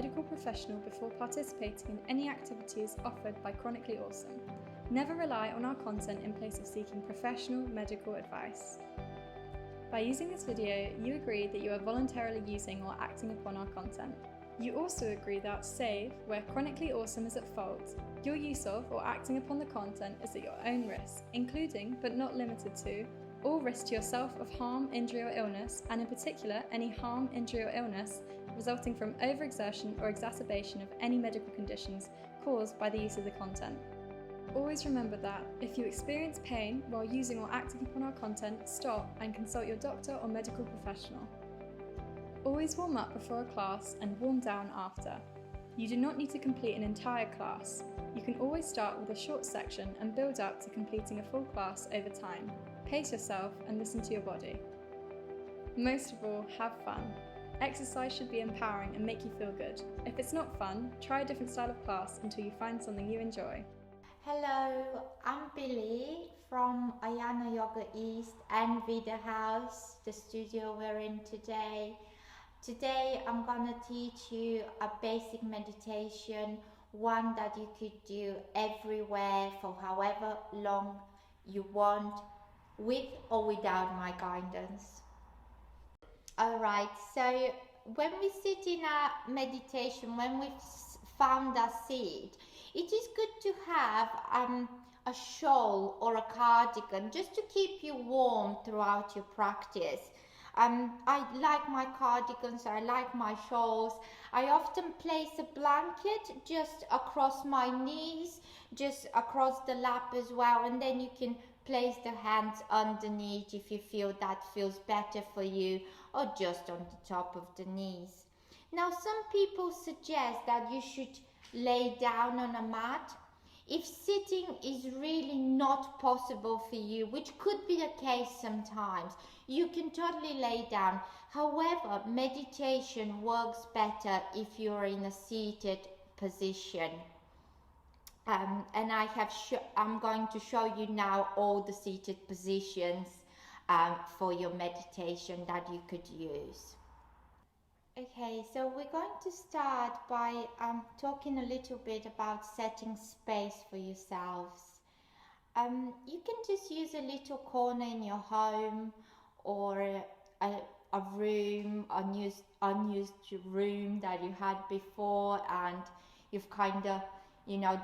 medical professional before participating in any activities offered by Chronically Awesome. Never rely on our content in place of seeking professional medical advice. By using this video, you agree that you are voluntarily using or acting upon our content. You also agree that, save where Chronically Awesome is at fault, your use of or acting upon the content is at your own risk, including but not limited to all risk to yourself of harm, injury or illness, and in particular any harm, injury or illness resulting from overexertion or exacerbation of any medical conditions caused by the use of the content. Always remember that, if you experience pain while using or acting upon our content, stop and consult your doctor or medical professional. Always warm up before a class and warm down after. You do not need to complete an entire class. You can always start with a short section and build up to completing a full class over time. Pace yourself and listen to your body. Most of all, have fun. Exercise should be empowering and make you feel good. If it's not fun, try a different style of class until you find something you enjoy. Hello, I'm Billy from Ayana Yoga East and Vida House, the studio we're in today. Today I'm gonna teach you a basic meditation, one that you could do everywhere for however long you want, with or without my guidance. Alright, so when we sit in a meditation, when we've found our seat, it is good to have a shawl or a cardigan just to keep you warm throughout your practice. I like my cardigans, I like my shawls. I often place a blanket just across my knees, just across the lap as well, and then you can place the hands underneath if you feel that feels better for you, or just on the top of the knees. Now, some people suggest that you should lay down on a mat. If sitting is really not possible for you, which could be the case sometimes, you can totally lay down. However, meditation works better if you're in a seated position. And I'm going to show you now all the seated positions for your meditation that you could use. Okay, so we're going to start by talking a little bit about setting space for yourselves. You can just use a little corner in your home or a room, unused room that you had before and you've kind of,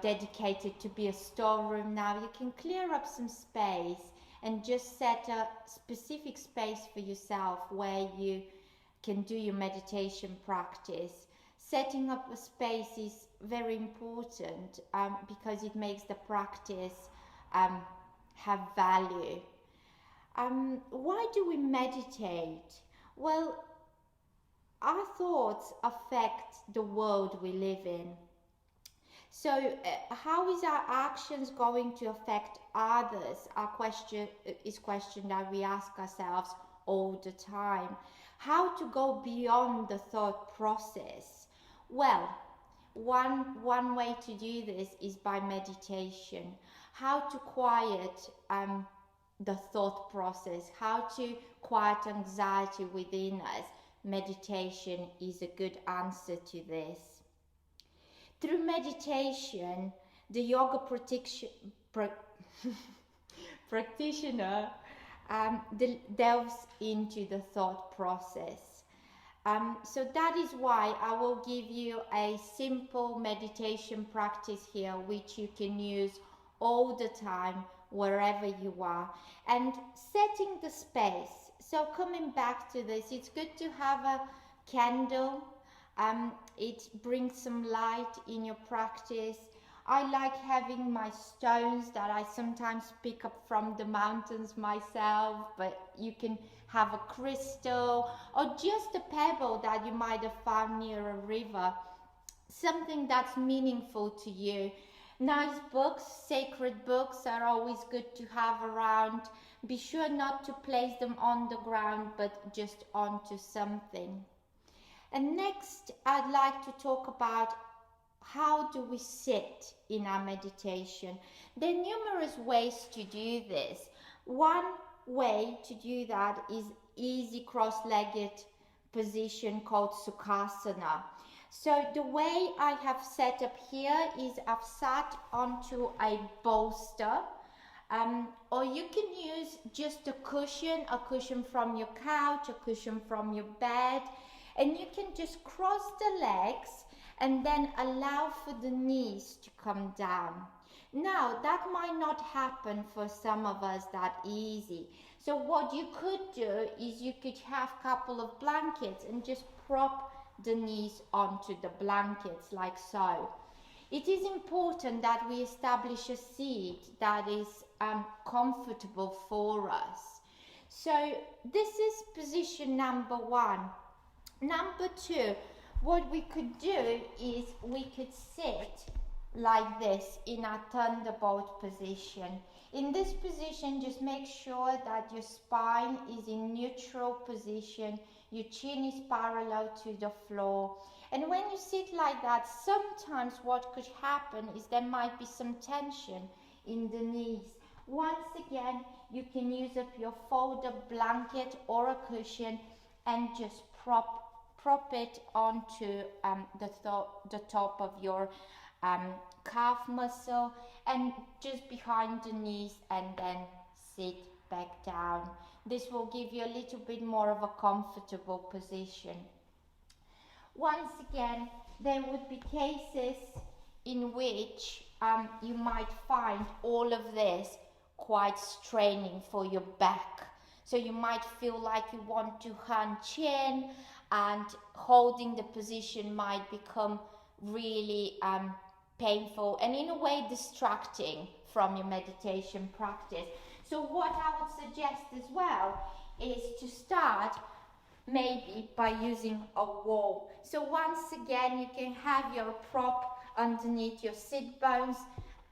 dedicated to be a storeroom now. You can clear up some space and just set a specific space for yourself where you can do your meditation practice. Setting up a space is very important because it makes the practice have value. Why do we meditate? Well, our thoughts affect the world we live in. So how is our actions going to affect others? Our question that we ask ourselves all the time. How to go beyond the thought process? Well, one way to do this is by meditation. How to quiet the thought process, how to quiet anxiety within us. Meditation is a good answer to this. Through meditation, the yoga practitioner delves into the thought process. So that is why I will give you a simple meditation practice here which you can use all the time wherever you are, and setting the space. So coming back to this, it's good to have a candle. It brings some light in your practice. I like having my stones that I sometimes pick up from the mountains myself, but you can have a crystal or just a pebble that you might have found near a river, something that's meaningful to you. Nice books, sacred books are always good to have around. Be sure not to place them on the ground, but just onto something. And next, I'd like to talk about how do we sit in our meditation. There are numerous ways to do this. One way to do that is easy cross-legged position called Sukhasana. So the way I have set up here is I've sat onto a bolster, or you can use just a cushion from your couch, a cushion from your bed, and you can just cross the legs and then allow for the knees to come down. Now that might not happen for some of us that easy. So what you could do is you could have a couple of blankets and just prop the knees onto the blankets like so. It is important that we establish a seat that is comfortable for us. So this is position number one. Number two, what we could do is we could sit like this in a thunderbolt position. In this position, just make sure that your spine is in neutral position, your chin is parallel to the floor. And when you sit like that, sometimes what could happen is there might be some tension in the knees. Once again, you can use up your folded blanket or a cushion and just prop it onto the top of your calf muscle and just behind the knees, and then sit back down. This will give you a little bit more of a comfortable position. Once again, there would be cases in which you might find all of this quite straining for your back. So you might feel like you want to hunch in, and holding the position might become really painful and in a way distracting from your meditation practice. So what I would suggest as well is to start maybe by using a wall. So once again, you can have your prop underneath your sit bones,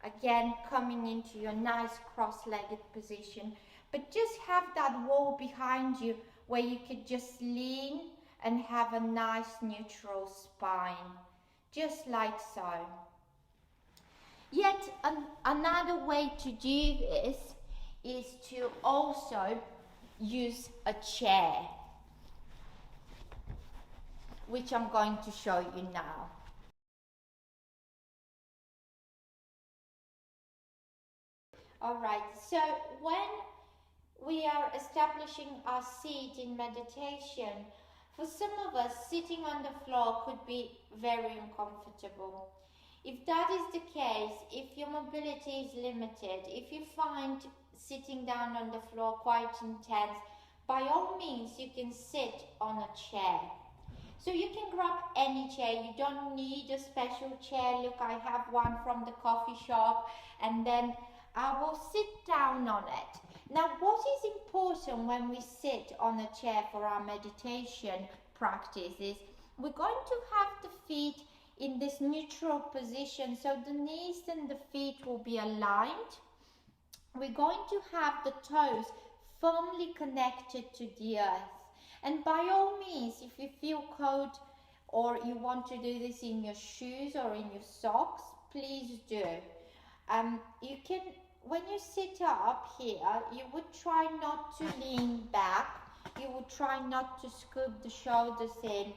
again coming into your nice cross-legged position, but just have that wall behind you where you could just lean and have a nice neutral spine, just like so. Yet another way to do this is to also use a chair, which I'm going to show you now. Alright, so when we are establishing our seat in meditation, for some of us, sitting on the floor could be very uncomfortable. If that is the case, if your mobility is limited, if you find sitting down on the floor quite intense, by all means you can sit on a chair. So you can grab any chair, you don't need a special chair. Look, I have one from the coffee shop, and then I will sit down on it. Now, what is important when we sit on a chair for our meditation practice is we're going to have the feet in this neutral position, so the knees and the feet will be aligned. We're going to have the toes firmly connected to the earth. And by all means, if you feel cold or you want to do this in your shoes or in your socks, please do. You can, when you sit up here, you would try not to lean back. You would try not to scoop the shoulders in.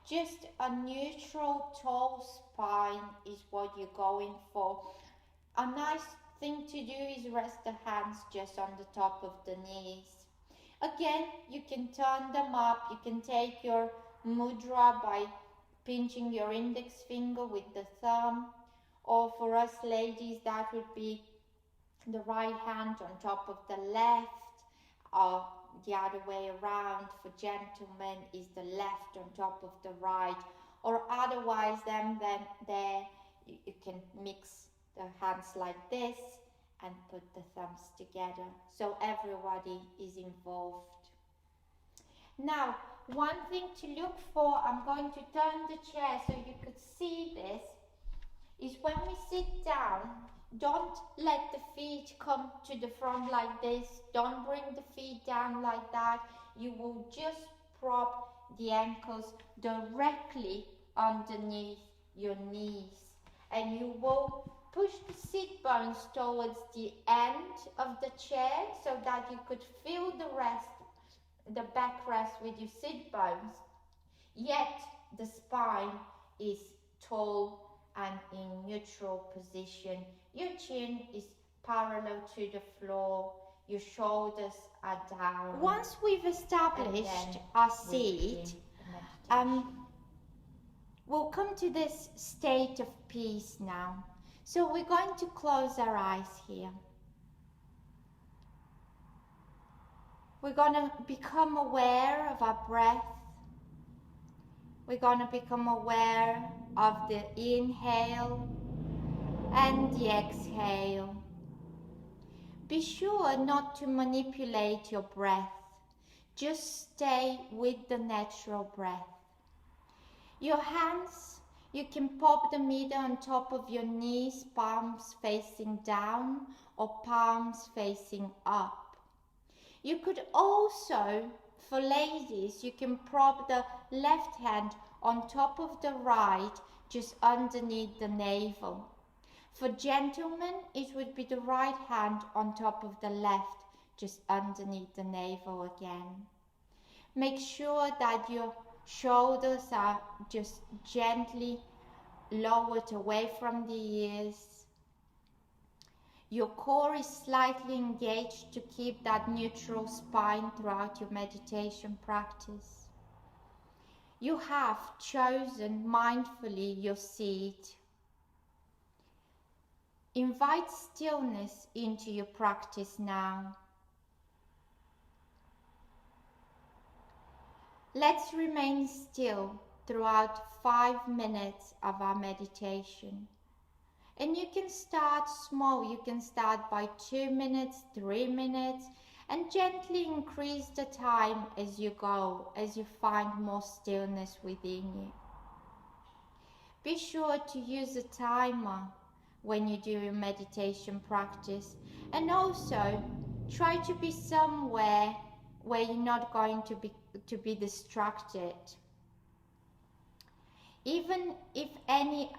Just a neutral, tall spine is what you're going for. A nice thing to do is rest the hands just on the top of the knees. Again, you can turn them up. You can take your mudra by pinching your index finger with the thumb. Or for us ladies, that would be the right hand on top of the left, or the other way around. For gentlemen is the left on top of the right, or otherwise then there you can mix the hands like this and put the thumbs together, so everybody is involved. Now, one thing to look for, I'm going to turn the chair so you could see this, is when we sit down, don't let the feet come to the front like this. Don't bring the feet down like that. You will just prop the ankles directly underneath your knees. And you will push the sit bones towards the end of the chair so that you could feel the backrest with your sit bones. Yet the spine is tall and in neutral position. Your chin is parallel to the floor. Your shoulders are down. Once we've established our seat, we'll come to this state of peace now. So we're going to close our eyes here. We're going to become aware of our breath. We're going to become aware of the inhale and the exhale. Be sure not to manipulate your breath. Just stay with the natural breath. Your hands, you can pop them either on top of your knees, palms facing down or palms facing up. You could also, for ladies, you can prop the left hand on top of the right, just underneath the navel. For gentlemen, it would be the right hand on top of the left, just underneath the navel again. Make sure that your shoulders are just gently lowered away from the ears. Your core is slightly engaged to keep that neutral spine throughout your meditation practice. You have chosen mindfully your seat. Invite stillness into your practice now. Let's remain still throughout 5 minutes of our meditation. And you can start small. You can start by 2 minutes, 3 minutes, and gently increase the time as you go, as you find more stillness within you. Be sure to use a timer when you do your meditation practice, and also try to be somewhere where you're not going to be distracted. Even if any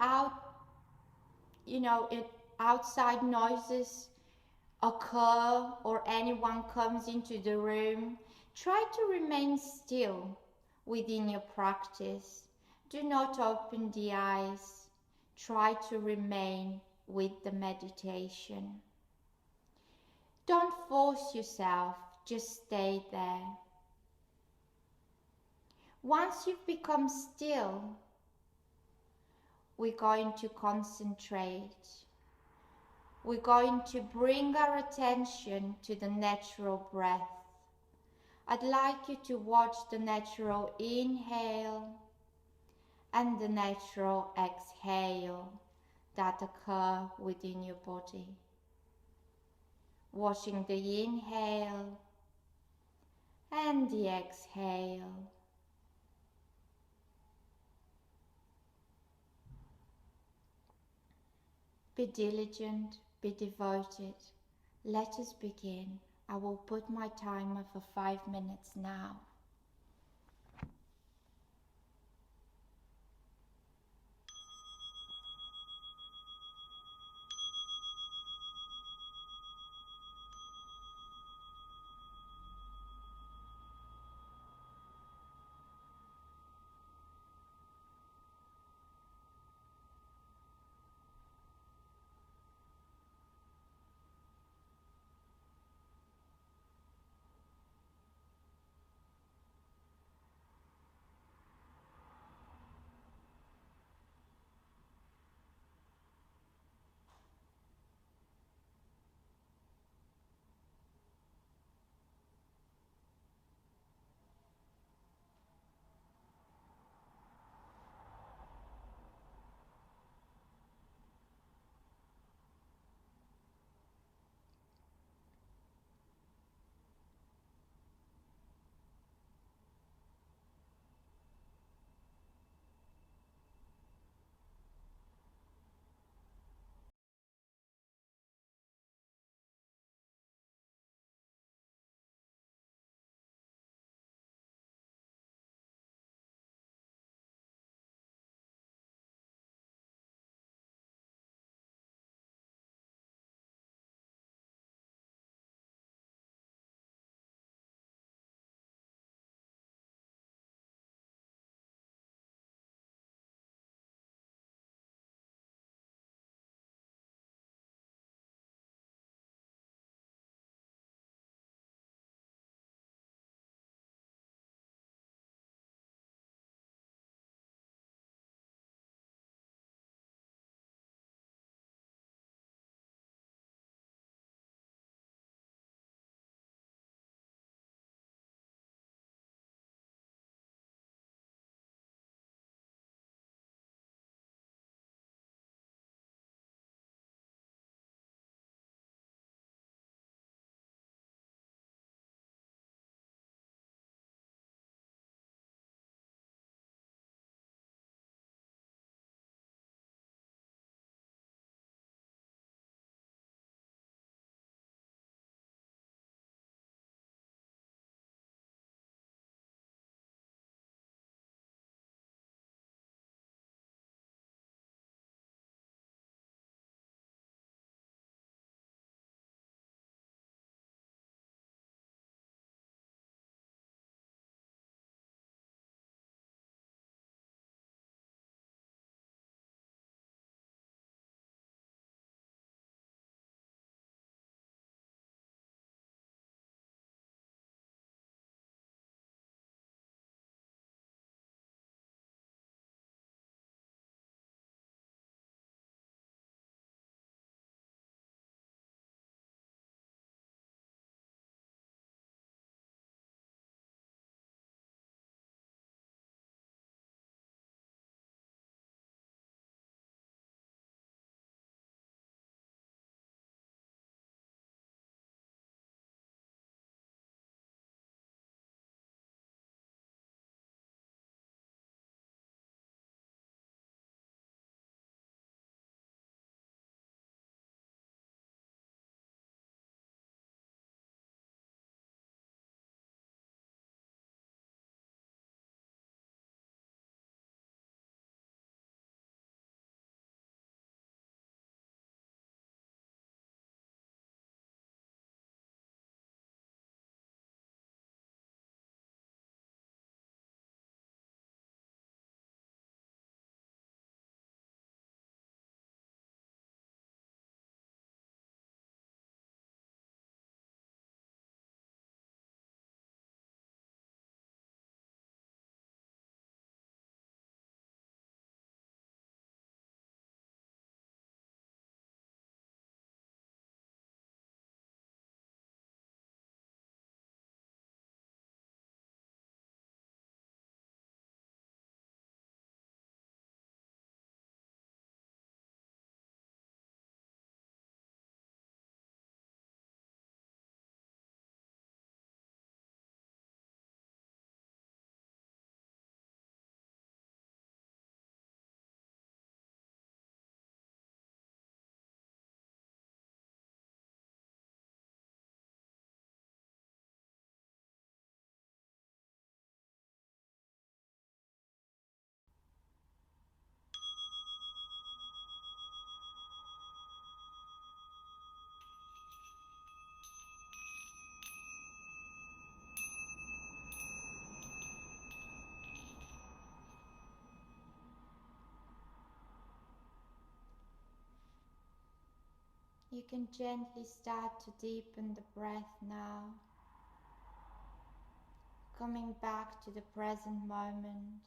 outside noises occur or anyone comes into the room, try to remain still within your practice. Do not open the eyes. Try to remain with the meditation. Don't force yourself, just stay there. Once you've become still, we're going to concentrate. We're going to bring our attention to the natural breath. I'd like you to watch the natural inhale and the natural exhale that occur within your body. Watching the inhale and the exhale. Be diligent, be devoted. Let us begin. I will put my timer for 5 minutes now. You can gently start to deepen the breath now, coming back to the present moment.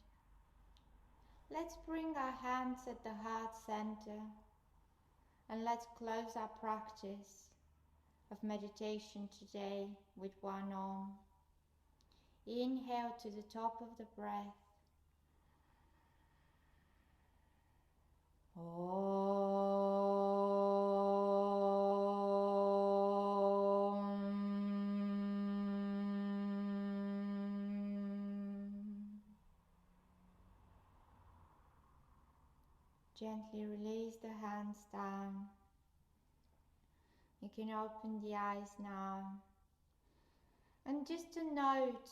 Let's bring our hands at the heart center and let's close our practice of meditation today with one arm. Inhale to the top of the breath. Gently release the hands down. You can open the eyes now. And just a note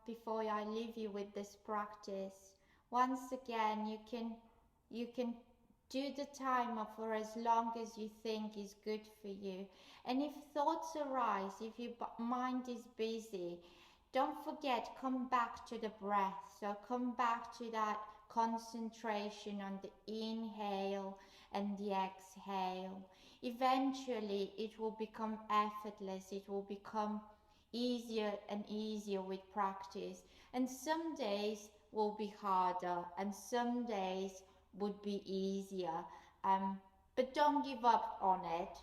before I leave you with this practice, once again you can do the timer for as long as you think is good for you. And if thoughts arise, if your mind is busy, don't forget, come back to the breath. So come back to that concentration on the inhale and the exhale. Eventually it will become effortless, it will become easier and easier with practice. And some days will be harder and some days would be easier. But don't give up on it.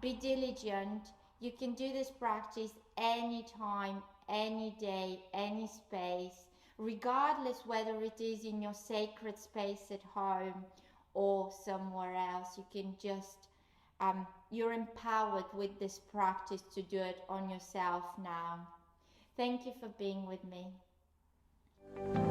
Be diligent. You can do this practice anytime, any day, any space, regardless whether it is in your sacred space at home or somewhere else. You can just, you're empowered with this practice to do it on yourself now. Thank you for being with me.